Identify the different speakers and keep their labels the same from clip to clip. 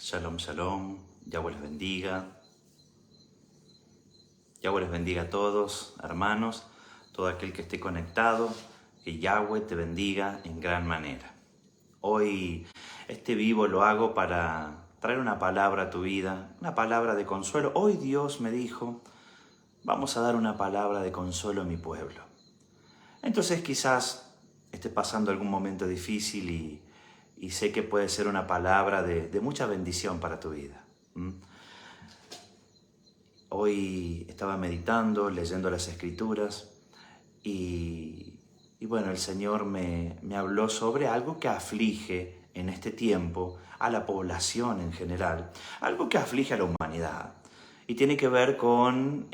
Speaker 1: Shalom, shalom. Yahweh les bendiga. Yahweh les bendiga a todos, hermanos, todo aquel que esté conectado. Que Yahweh te bendiga en gran manera. Hoy este vivo lo hago para traer una palabra a tu vida, una palabra de consuelo. Hoy Dios me dijo, vamos a dar una palabra de consuelo a mi pueblo. Entonces quizás estés pasando algún momento difícil y sé que puede ser una palabra de mucha bendición para tu vida. Hoy estaba meditando, leyendo las Escrituras y bueno, el Señor me habló sobre algo que aflige en este tiempo a la población en general, algo que aflige a la humanidad y tiene que ver con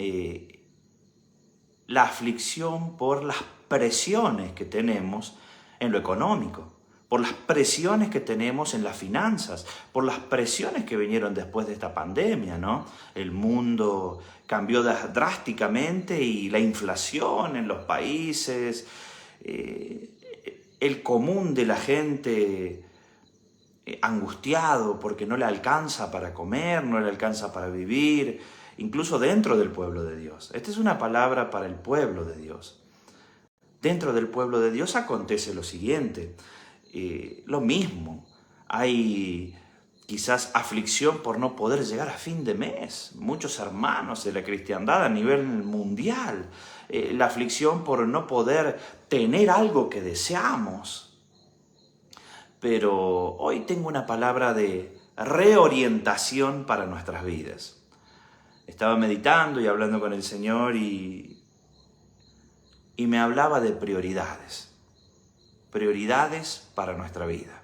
Speaker 1: la aflicción por las presiones que tenemos en lo económico, por las presiones que tenemos en las finanzas, por las presiones que vinieron después de esta pandemia, ¿no? El mundo cambió drásticamente y la inflación en los países, el común de la gente angustiado porque no le alcanza para comer, no le alcanza para vivir, incluso dentro del pueblo de Dios. Esta es una palabra para el pueblo de Dios. Dentro del pueblo de Dios acontece lo siguiente, lo mismo. Hay quizás aflicción por no poder llegar a fin de mes. Muchos hermanos de la cristiandad a nivel mundial, la aflicción por no poder tener algo que deseamos. Pero hoy tengo una palabra de reorientación para nuestras vidas. Estaba meditando y hablando con el Señor y me hablaba de prioridades. Prioridades para nuestra vida.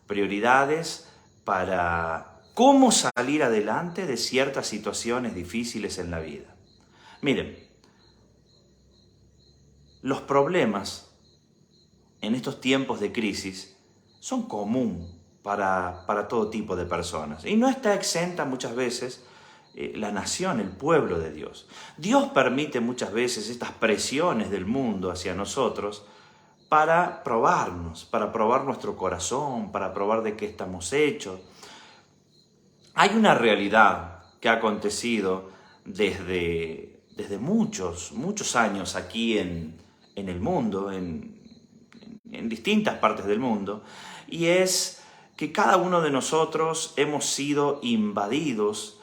Speaker 1: Prioridades para cómo salir adelante de ciertas situaciones difíciles en la vida. Miren, los problemas en estos tiempos de crisis son común para todo tipo de personas. Y no está exenta muchas veces la nación, el pueblo de Dios. Dios permite muchas veces estas presiones del mundo hacia nosotros para probarnos, para probar nuestro corazón, para probar de qué estamos hechos. Hay una realidad que ha acontecido desde muchos años aquí en el mundo, en distintas partes del mundo, y es que cada uno de nosotros hemos sido invadidos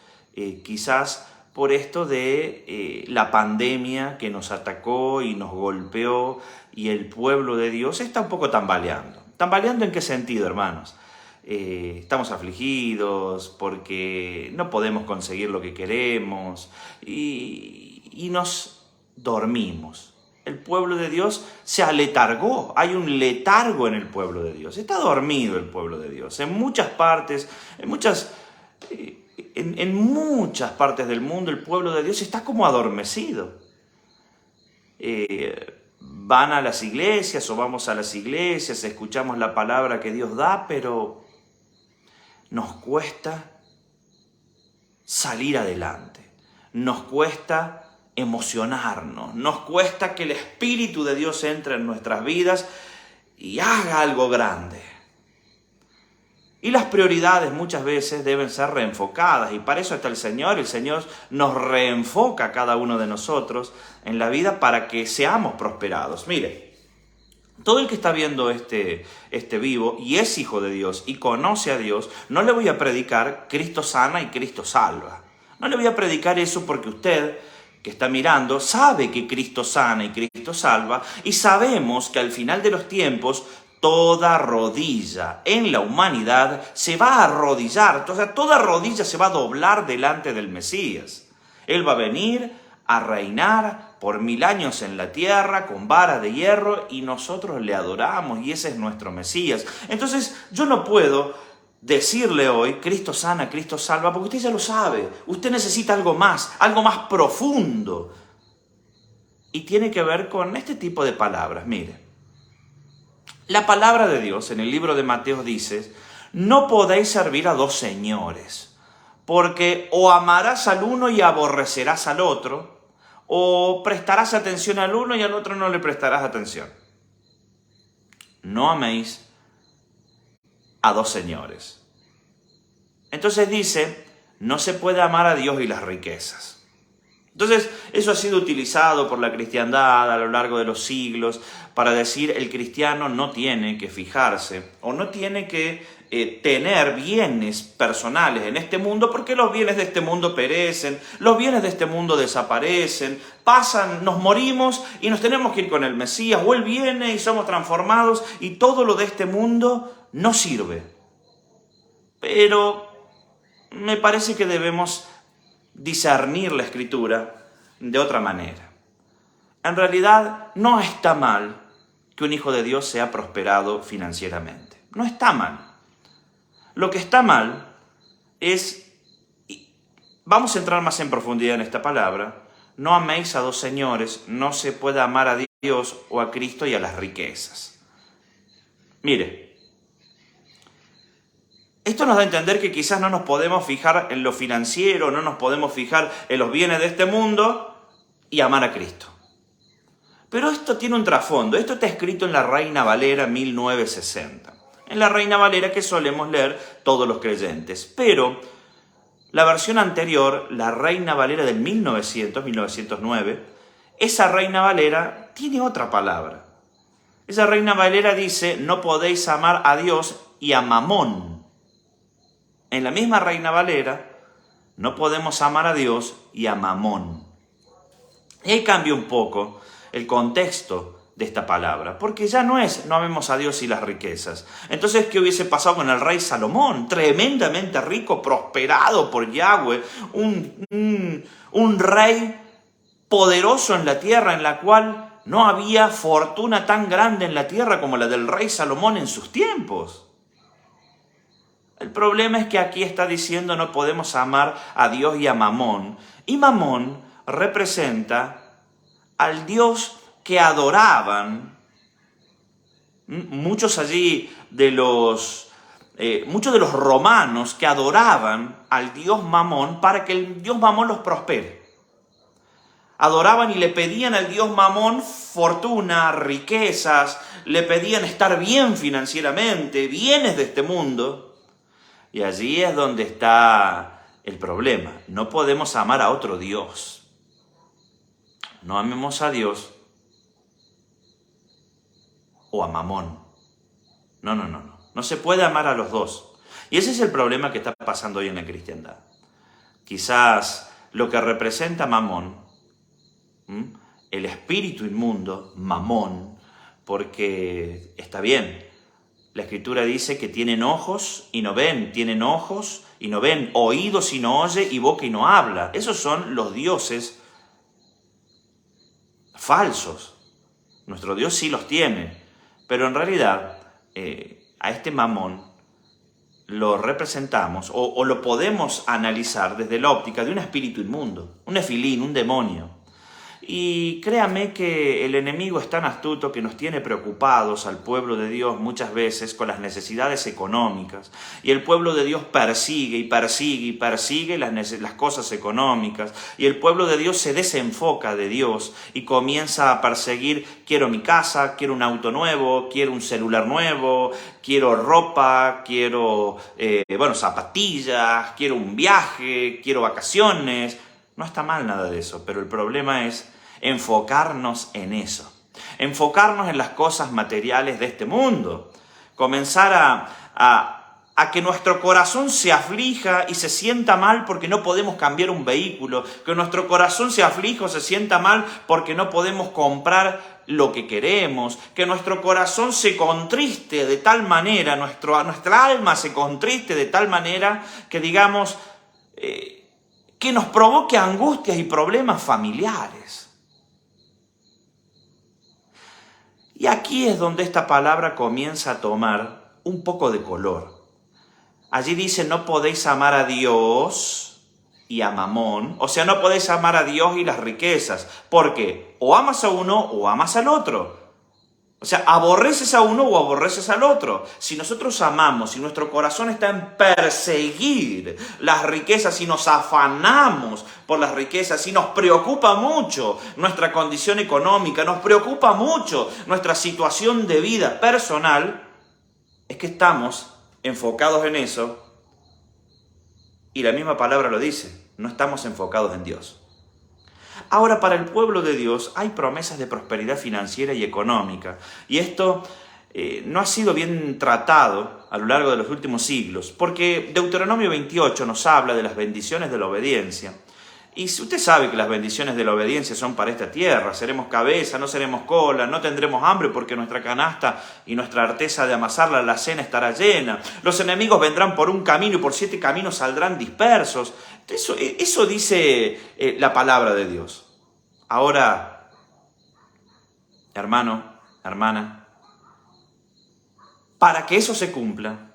Speaker 1: quizás por esto de la pandemia que nos atacó y nos golpeó, y el pueblo de Dios está un poco tambaleando. ¿Tambaleando en qué sentido, hermanos? Estamos afligidos porque no podemos conseguir lo que queremos y nos dormimos. El pueblo de Dios se aletargó, hay un letargo en el pueblo de Dios, está dormido el pueblo de Dios. En muchas partes, en muchas partes del mundo el pueblo de Dios está como adormecido. Van a las iglesias o vamos a las iglesias, escuchamos la palabra que Dios da, pero nos cuesta salir adelante, nos cuesta emocionarnos, nos cuesta que el Espíritu de Dios entre en nuestras vidas y haga algo grande. Y las prioridades muchas veces deben ser reenfocadas, y para eso está el Señor nos reenfoca a cada uno de nosotros en la vida para que seamos prosperados. Mire, todo el que está viendo este vivo y es hijo de Dios y conoce a Dios, no le voy a predicar Cristo sana y Cristo salva. No le voy a predicar eso porque usted que está mirando sabe que Cristo sana y Cristo salva, y sabemos que al final de los tiempos toda rodilla en la humanidad se va a arrodillar, o sea, toda rodilla se va a doblar delante del Mesías. Él va a venir a reinar por 1000 años en la tierra con vara de hierro y nosotros le adoramos y ese es nuestro Mesías. Entonces yo no puedo decirle hoy Cristo sana, Cristo salva, porque usted ya lo sabe. Usted necesita algo más profundo, y tiene que ver con este tipo de palabras. Mire, la palabra de Dios en el libro de Mateo dice: no podéis servir a dos señores, porque o amarás al uno y aborrecerás al otro, o prestarás atención al uno y al otro no le prestarás atención. No améis a dos señores. Entonces dice, no se puede amar a Dios y las riquezas. Entonces, eso ha sido utilizado por la cristiandad a lo largo de los siglos para decir el cristiano no tiene que fijarse o no tiene que tener bienes personales en este mundo, porque los bienes de este mundo perecen, los bienes de este mundo desaparecen, pasan, nos morimos y nos tenemos que ir con el Mesías, o Él viene y somos transformados y todo lo de este mundo no sirve. Pero me parece que debemos discernir la Escritura de otra manera. En realidad, no está mal que un hijo de Dios sea prosperado financieramente. No está mal. Lo que está mal es, y vamos a entrar más en profundidad en esta palabra, no améis a dos señores, no se puede amar a Dios o a Cristo y a las riquezas. Mire, esto nos da a entender que quizás no nos podemos fijar en lo financiero, no nos podemos fijar en los bienes de este mundo y amar a Cristo. Pero esto tiene un trasfondo. Esto está escrito en la Reina Valera 1960. En la Reina Valera que solemos leer todos los creyentes. Pero la versión anterior, la Reina Valera del 1909, esa Reina Valera tiene otra palabra. Esa Reina Valera dice, no podéis amar a Dios y a Mamón. En la misma Reina Valera, no podemos amar a Dios y a Mamón. Y ahí cambia un poco el contexto de esta palabra, porque ya no es no amemos a Dios y las riquezas. Entonces, ¿qué hubiese pasado con el rey Salomón? Tremendamente rico, prosperado por Yahweh, un rey poderoso en la tierra, en la cual no había fortuna tan grande en la tierra como la del rey Salomón en sus tiempos. El problema es que aquí está diciendo no podemos amar a Dios y a Mamón. Y Mamón representa al Dios que adoraban muchos allí de los romanos que adoraban al Dios Mamón para que el Dios Mamón los prospere. Adoraban y le pedían al Dios Mamón fortuna, riquezas, le pedían estar bien financieramente, bienes de este mundo. Y allí es donde está el problema. No podemos amar a otro Dios. No amemos a Dios o a Mamón. No. No se puede amar a los dos. Y ese es el problema que está pasando hoy en la cristiandad. Quizás lo que representa Mamón, el espíritu inmundo, Mamón, porque está bien. La Escritura dice que tienen ojos y no ven, tienen ojos y no ven, oídos y no oye y boca y no habla. Esos son los dioses falsos. Nuestro Dios sí los tiene, pero en realidad a este Mamón lo representamos o lo podemos analizar desde la óptica de un espíritu inmundo, un nefilín, un demonio. Y créame que el enemigo es tan astuto que nos tiene preocupados al pueblo de Dios muchas veces con las necesidades económicas. Y el pueblo de Dios persigue las cosas económicas. Y el pueblo de Dios se desenfoca de Dios y comienza a perseguir, quiero mi casa, quiero un auto nuevo, quiero un celular nuevo, quiero ropa, quiero zapatillas, quiero un viaje, quiero vacaciones. No está mal nada de eso, pero el problema es enfocarnos en eso. Enfocarnos en las cosas materiales de este mundo. Comenzar a que nuestro corazón se aflija y se sienta mal porque no podemos cambiar un vehículo. Que nuestro corazón se aflija o se sienta mal porque no podemos comprar lo que queremos. Que nuestro corazón se contriste de tal manera, nuestra alma se contriste de tal manera que digamos... que nos provoque angustias y problemas familiares. Y aquí es donde esta palabra comienza a tomar un poco de color. Allí dice, no podéis amar a Dios y a Mamón, o sea, no podéis amar a Dios y las riquezas, porque o amas a uno o amas al otro. O sea, aborreces a uno o aborreces al otro. Si nosotros amamos, si nuestro corazón está en perseguir las riquezas, si nos afanamos por las riquezas, si nos preocupa mucho nuestra condición económica, nos preocupa mucho nuestra situación de vida personal, es que estamos enfocados en eso Y la misma palabra lo dice, no estamos enfocados en Dios. Ahora, para el pueblo de Dios hay promesas de prosperidad financiera y económica. Y esto no ha sido bien tratado a lo largo de los últimos siglos, porque Deuteronomio 28 nos habla de las bendiciones de la obediencia. Y si usted sabe que las bendiciones de la obediencia son para esta tierra, seremos cabeza, no seremos cola, no tendremos hambre porque nuestra canasta y nuestra arteza de amasarla, la cena estará llena. Los enemigos vendrán por un camino y por 7 caminos saldrán dispersos. Eso dice la palabra de Dios. Ahora, hermano, hermana, para que eso se cumpla,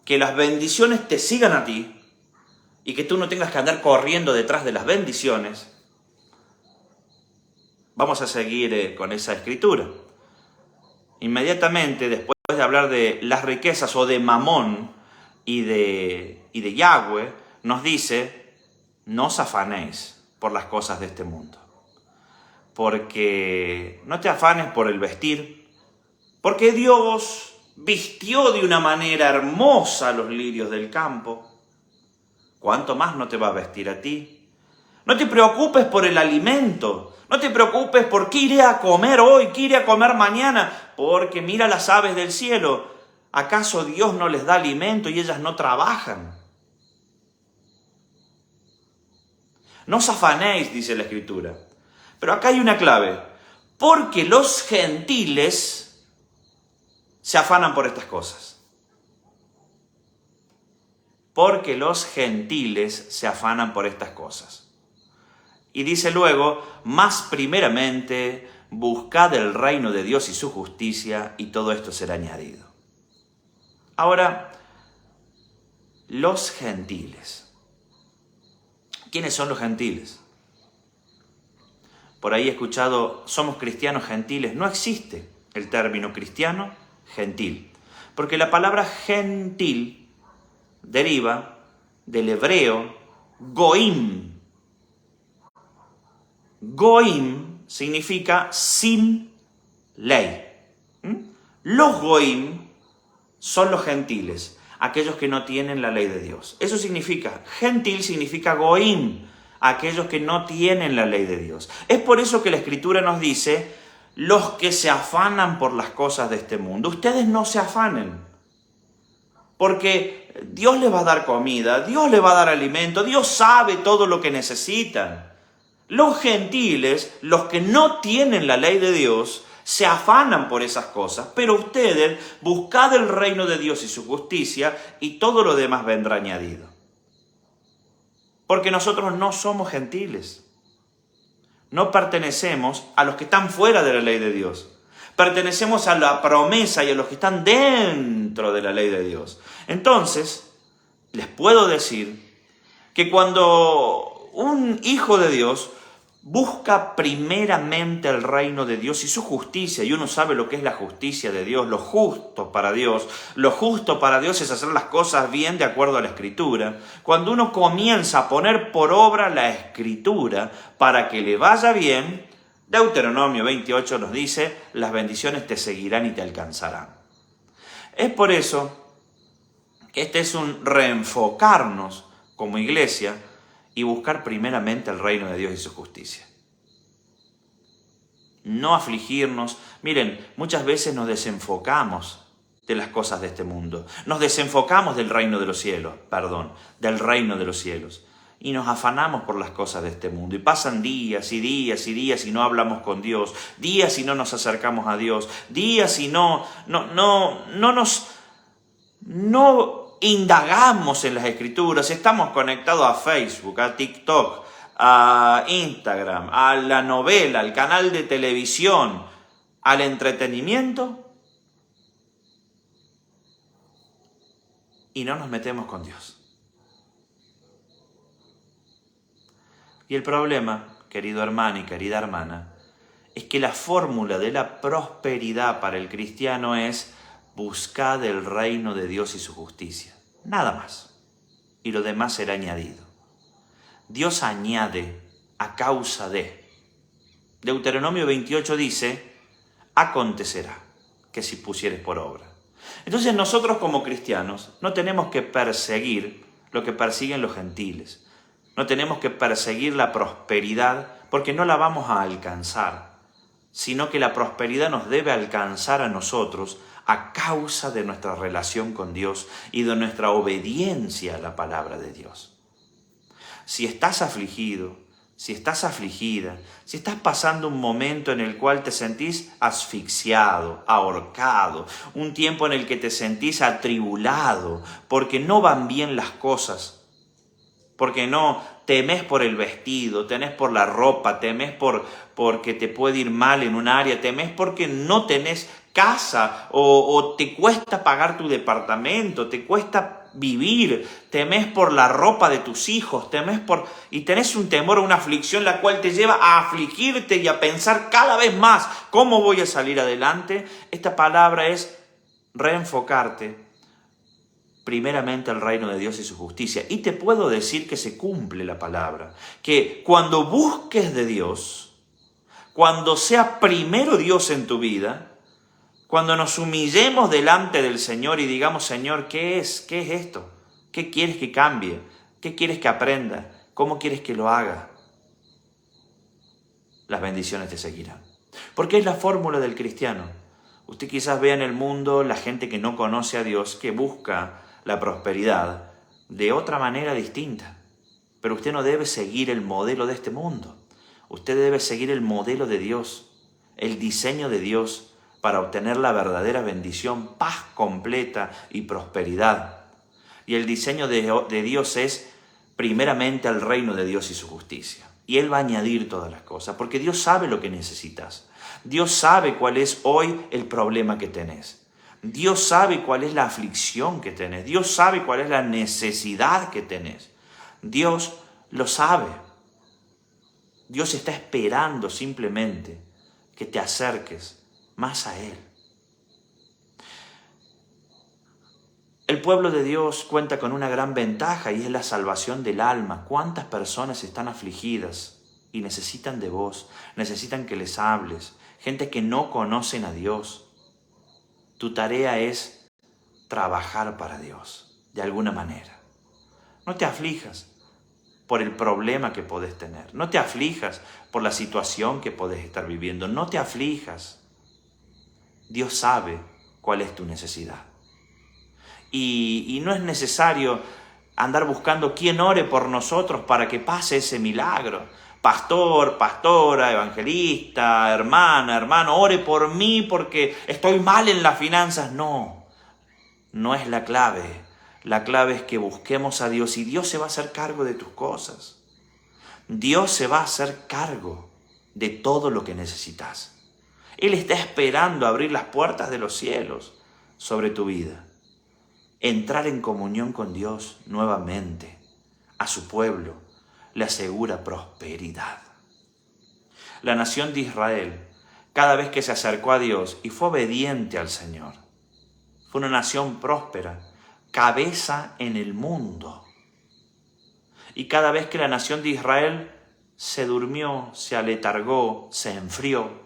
Speaker 1: que las bendiciones te sigan a ti, y que tú no tengas que andar corriendo detrás de las bendiciones, vamos a seguir con esa escritura. Inmediatamente, después de hablar de las riquezas o de Mamón y de Yahweh, nos dice, no os afanéis por las cosas de este mundo. Porque no te afanes por el vestir, porque Dios vistió de una manera hermosa los lirios del campo. ¿Cuánto más no te va a vestir a ti? No te preocupes por el alimento. No te preocupes por qué iré a comer hoy, qué iré a comer mañana. Porque mira las aves del cielo. ¿Acaso Dios no les da alimento y ellas no trabajan? No os afanéis, dice la Escritura. Pero acá hay una clave. Porque los gentiles se afanan por estas cosas. Porque los gentiles se afanan por estas cosas. Y dice luego, más primeramente, buscad el reino de Dios y su justicia, y todo esto será añadido. Ahora, los gentiles. ¿Quiénes son los gentiles? Por ahí he escuchado, somos cristianos gentiles. No existe el término cristiano gentil, porque la palabra gentil deriva del hebreo goim. Goim significa sin ley. Los goim son los gentiles, aquellos que no tienen la ley de Dios. Eso significa, gentil significa goim, aquellos que no tienen la ley de Dios. Es por eso que la Escritura nos dice, los que se afanan por las cosas de este mundo. Ustedes no se afanen. Porque Dios les va a dar comida, Dios les va a dar alimento, Dios sabe todo lo que necesitan. Los gentiles, los que no tienen la ley de Dios, se afanan por esas cosas, pero ustedes buscad el reino de Dios y su justicia y todo lo demás vendrá añadido. Porque nosotros no somos gentiles. No pertenecemos a los que están fuera de la ley de Dios. Pertenecemos a la promesa y a los que están dentro de la ley de Dios. Entonces, les puedo decir que cuando un hijo de Dios busca primeramente el reino de Dios y su justicia, y uno sabe lo que es la justicia de Dios, lo justo para Dios es hacer las cosas bien de acuerdo a la Escritura. Cuando uno comienza a poner por obra la Escritura para que le vaya bien, Deuteronomio 28 nos dice, las bendiciones te seguirán y te alcanzarán. Es por eso que este es un reenfocarnos como iglesia y buscar primeramente el reino de Dios y su justicia. No afligirnos. Miren, muchas veces nos desenfocamos de las cosas de este mundo. Nos desenfocamos del reino de los cielos, del reino de los cielos. Y nos afanamos por las cosas de este mundo. Y pasan días y días y días y no hablamos con Dios. Días y no nos acercamos a Dios. Días y no indagamos en las Escrituras. Estamos conectados a Facebook, a TikTok, a Instagram, a la novela, al canal de televisión, al entretenimiento. Y no nos metemos con Dios. Y el problema, querido hermano y querida hermana, es que la fórmula de la prosperidad para el cristiano es buscad el reino de Dios y su justicia. Nada más. Y lo demás será añadido. Dios añade a causa de. Deuteronomio 28 dice, acontecerá que si pusieres por obra. Entonces nosotros como cristianos no tenemos que perseguir lo que persiguen los gentiles. No tenemos que perseguir la prosperidad porque no la vamos a alcanzar, sino que la prosperidad nos debe alcanzar a nosotros a causa de nuestra relación con Dios y de nuestra obediencia a la palabra de Dios. Si estás afligido, si estás afligida, si estás pasando un momento en el cual te sentís asfixiado, ahorcado, un tiempo en el que te sentís atribulado porque no van bien las cosas, porque no temes por el vestido, temes por la ropa, temes porque te puede ir mal en un área, temes porque no tenés casa o te cuesta pagar tu departamento, te cuesta vivir, temes por la ropa de tus hijos, y tenés un temor o una aflicción la cual te lleva a afligirte y a pensar cada vez más cómo voy a salir adelante. Esta palabra es reenfocarte primeramente al reino de Dios y su justicia. Y te puedo decir que se cumple la palabra, que cuando busques de Dios, cuando sea primero Dios en tu vida, cuando nos humillemos delante del Señor y digamos, Señor, ¿qué es esto? ¿Qué quieres que cambie? ¿Qué quieres que aprenda? ¿Cómo quieres que lo haga? Las bendiciones te seguirán. Porque es la fórmula del cristiano. Usted quizás vea en el mundo la gente que no conoce a Dios, que busca la prosperidad de otra manera distinta. Pero usted no debe seguir el modelo de este mundo. Usted debe seguir el modelo de Dios, el diseño de Dios, para obtener la verdadera bendición, paz completa y prosperidad. Y el diseño de Dios es primeramente el reino de Dios y su justicia. Y Él va a añadir todas las cosas, porque Dios sabe lo que necesitas. Dios sabe cuál es hoy el problema que tenés. Dios sabe cuál es la aflicción que tenés. Dios sabe cuál es la necesidad que tenés. Dios lo sabe. Dios está esperando simplemente que te acerques más a Él. El pueblo de Dios cuenta con una gran ventaja y es la salvación del alma. ¿Cuántas personas están afligidas y necesitan de vos? Necesitan que les hables. Gente que no conocen a Dios. Tu tarea es trabajar para Dios, de alguna manera. No te aflijas por el problema que podés tener. No te aflijas por la situación que podés estar viviendo. No te aflijas. Dios sabe cuál es tu necesidad. Y no es necesario andar buscando quién ore por nosotros para que pase ese milagro. Pastor, pastora, evangelista, hermana, hermano, ore por mí porque estoy mal en las finanzas. No, no es la clave. La clave es que busquemos a Dios y Dios se va a hacer cargo de tus cosas. Dios se va a hacer cargo de todo lo que necesitas. Él está esperando abrir las puertas de los cielos sobre tu vida. Entrar en comunión con Dios nuevamente, a su pueblo, le asegura prosperidad. La nación de Israel, cada vez que se acercó a Dios y fue obediente al Señor, fue una nación próspera, cabeza en el mundo. Y cada vez que la nación de Israel se durmió, se aletargó, se enfrió,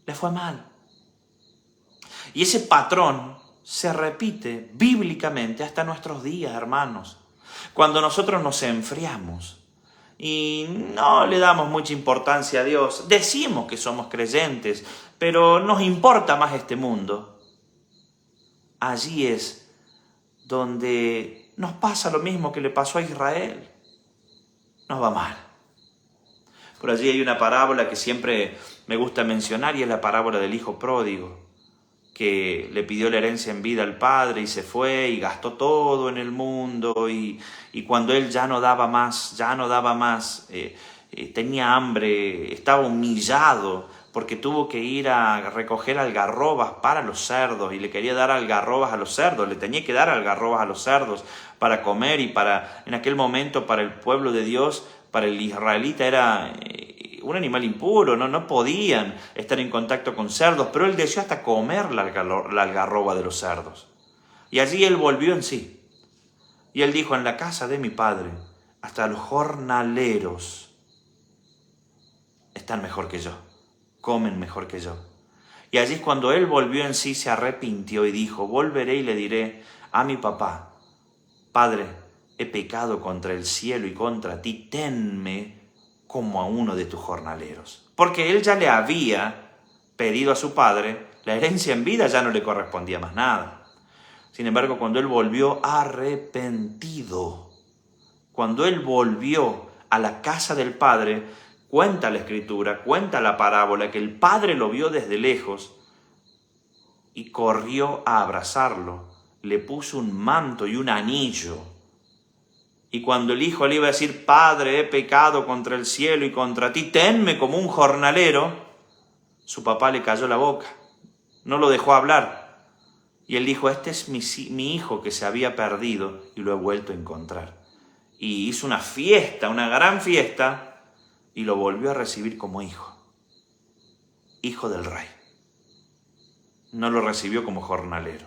Speaker 1: le fue mal. Y ese patrón se repite bíblicamente hasta nuestros días, hermanos. Cuando nosotros nos enfriamos y no le damos mucha importancia a Dios, decimos que somos creyentes, pero nos importa más este mundo. Allí es donde nos pasa lo mismo que le pasó a Israel. Nos va mal. Por allí hay una parábola que siempre me gusta mencionar y es la parábola del hijo pródigo, que le pidió la herencia en vida al padre y se fue y gastó todo en el mundo y cuando él ya no daba más, tenía hambre, estaba humillado porque tuvo que ir a recoger algarrobas para los cerdos y le quería dar algarrobas a los cerdos, le tenía que dar algarrobas a los cerdos para comer y en aquel momento para el pueblo de Dios, para el israelita era un animal impuro, no podían estar en contacto con cerdos, pero él deseó hasta comer la algarroba de los cerdos. Y allí él volvió en sí. Y él dijo, en la casa de mi padre, hasta los jornaleros están mejor que yo, comen mejor que yo. Y allí es cuando él volvió en sí, se arrepintió y dijo, volveré y le diré a mi papá, Padre, he pecado contra el cielo y contra ti, tenme como a uno de tus jornaleros. Porque él ya le había pedido a su padre, la herencia en vida ya no le correspondía más nada. Sin embargo, cuando él volvió arrepentido, cuando él volvió a la casa del padre, cuenta la escritura, cuenta la parábola, que el padre lo vio desde lejos y corrió a abrazarlo, le puso un manto y un anillo. Y cuando el hijo le iba a decir, Padre, he pecado contra el cielo y contra ti, tenme como un jornalero, su papá le cayó la boca, no lo dejó hablar. Y él dijo, este es mi hijo que se había perdido y lo he vuelto a encontrar. Y hizo una fiesta, una gran fiesta, y lo volvió a recibir como hijo, hijo del rey. No lo recibió como jornalero.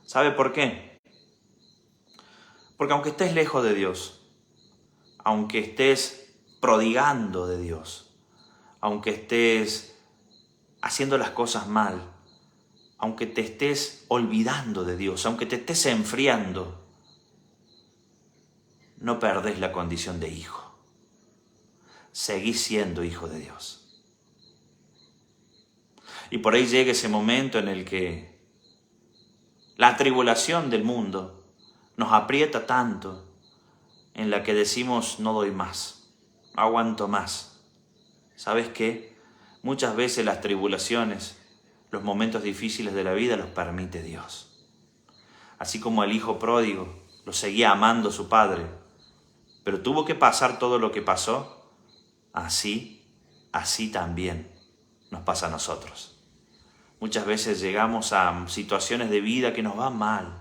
Speaker 1: ¿Sabe por qué? Porque aunque estés lejos de Dios, aunque estés prodigando de Dios, aunque estés haciendo las cosas mal, aunque te estés olvidando de Dios, aunque te estés enfriando, no perdés la condición de hijo. Seguís siendo hijo de Dios. Y por ahí llega ese momento en el que la tribulación del mundo nos aprieta tanto, en la que decimos, no doy más, no aguanto más. ¿Sabes qué? Muchas veces las tribulaciones, los momentos difíciles de la vida los permite Dios. Así como el hijo pródigo lo seguía amando su padre, pero tuvo que pasar todo lo que pasó, así también nos pasa a nosotros. Muchas veces llegamos a situaciones de vida que nos van mal,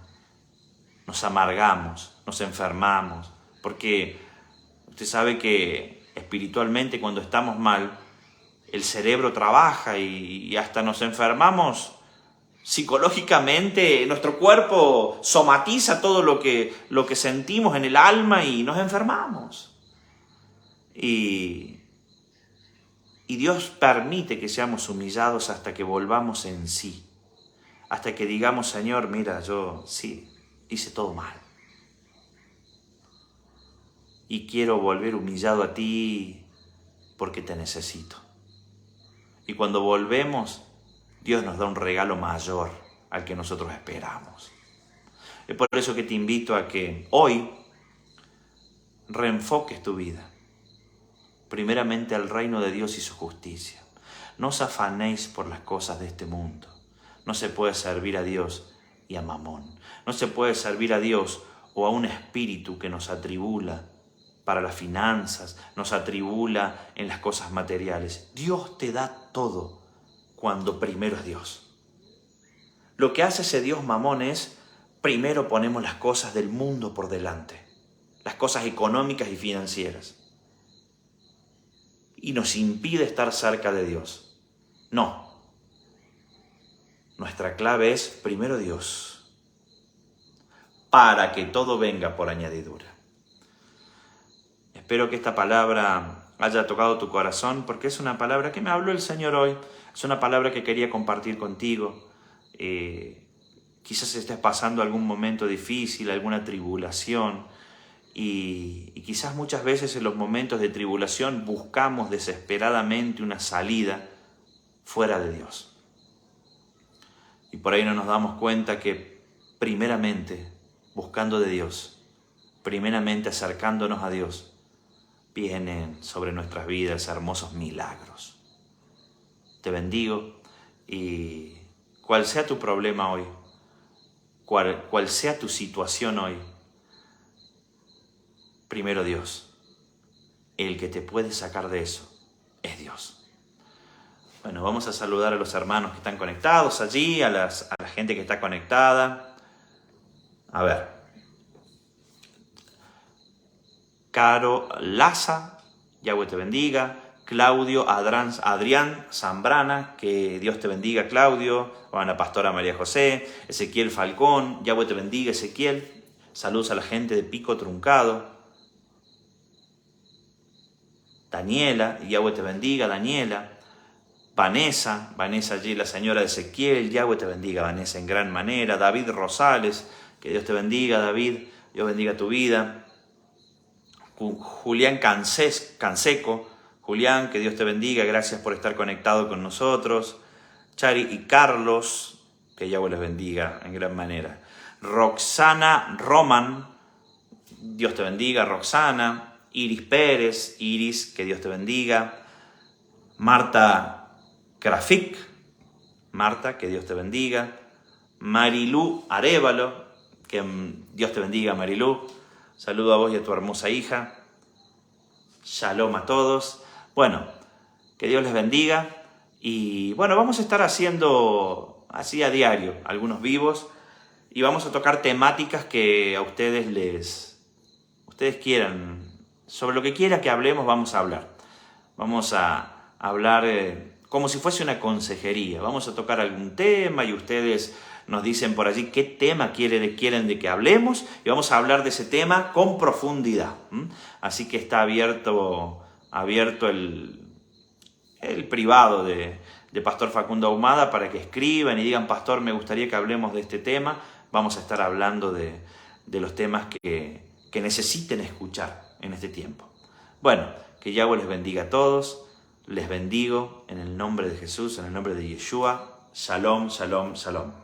Speaker 1: nos amargamos, nos enfermamos, porque usted sabe que espiritualmente cuando estamos mal, el cerebro trabaja y hasta nos enfermamos psicológicamente, nuestro cuerpo somatiza todo lo que sentimos en el alma y nos enfermamos. Y Dios permite que seamos humillados hasta que volvamos en sí, hasta que digamos, Señor, mira, yo sí, hice todo mal. Y quiero volver humillado a ti porque te necesito. Y cuando volvemos, Dios nos da un regalo mayor al que nosotros esperamos. Es por eso que te invito a que hoy reenfoques tu vida. Primeramente al reino de Dios y su justicia. No os afanéis por las cosas de este mundo. No se puede servir a Dios y a Mamón. No se puede servir a Dios o a un espíritu que nos atribula para las finanzas, nos atribula en las cosas materiales. Dios te da todo cuando primero es Dios. Lo que hace ese Dios Mamón es, primero ponemos las cosas del mundo por delante, las cosas económicas y financieras. Y nos impide estar cerca de Dios. No. Nuestra clave es primero Dios, para que todo venga por añadidura. Espero que esta palabra haya tocado tu corazón, porque es una palabra que me habló el Señor hoy. Es una palabra que quería compartir contigo. Quizás estés pasando algún momento difícil, alguna tribulación. Y quizás muchas veces en los momentos de tribulación buscamos desesperadamente una salida fuera de Dios. Y por ahí no nos damos cuenta que primeramente buscando de Dios, primeramente acercándonos a Dios, vienen sobre nuestras vidas hermosos milagros. Te bendigo y cual sea tu problema hoy, cual sea tu situación hoy, primero Dios. El que te puede sacar de eso es Dios. Bueno, vamos a saludar a los hermanos que están conectados allí, a la gente que está conectada. A ver. Caro Laza, Yahweh te bendiga. Claudio Adrián Zambrana, que Dios te bendiga, Claudio. Ana Pastora María José. Ezequiel Falcón, Yahweh te bendiga, Ezequiel. Saludos a la gente de Pico Truncado. Daniela, Yahweh te bendiga, Daniela. Vanessa allí, la señora de Ezequiel, Yahweh te bendiga, Vanessa, en gran manera. David Rosales, que Dios te bendiga, David, Dios bendiga tu vida. Julián Canseco, Julián, que Dios te bendiga, gracias por estar conectado con nosotros. Chari y Carlos, que Yahweh les bendiga en gran manera. Roxana Roman, Dios te bendiga, Roxana. Iris Pérez, Iris, que Dios te bendiga. Marta Grafik, Marta, que Dios te bendiga. Marilú Arévalo, que Dios te bendiga, Marilú. Saludo a vos y a tu hermosa hija. Shalom a todos. Bueno, que Dios les bendiga. Y bueno, vamos a estar haciendo así a diario algunos vivos. Y vamos a tocar temáticas que a ustedes quieran. Sobre lo que quiera que hablemos, vamos a hablar. Vamos a hablar como si fuese una consejería. Vamos a tocar algún tema y ustedes nos dicen por allí qué tema quieren de que hablemos y vamos a hablar de ese tema con profundidad. Así que está abierto el privado de Pastor Facundo Ahumada para que escriban y digan: Pastor, me gustaría que hablemos de este tema. Vamos a estar hablando de los temas que necesiten escuchar en este tiempo. Bueno, que Yahweh les bendiga a todos. Les bendigo en el nombre de Jesús, en el nombre de Yeshua. Shalom, shalom, shalom.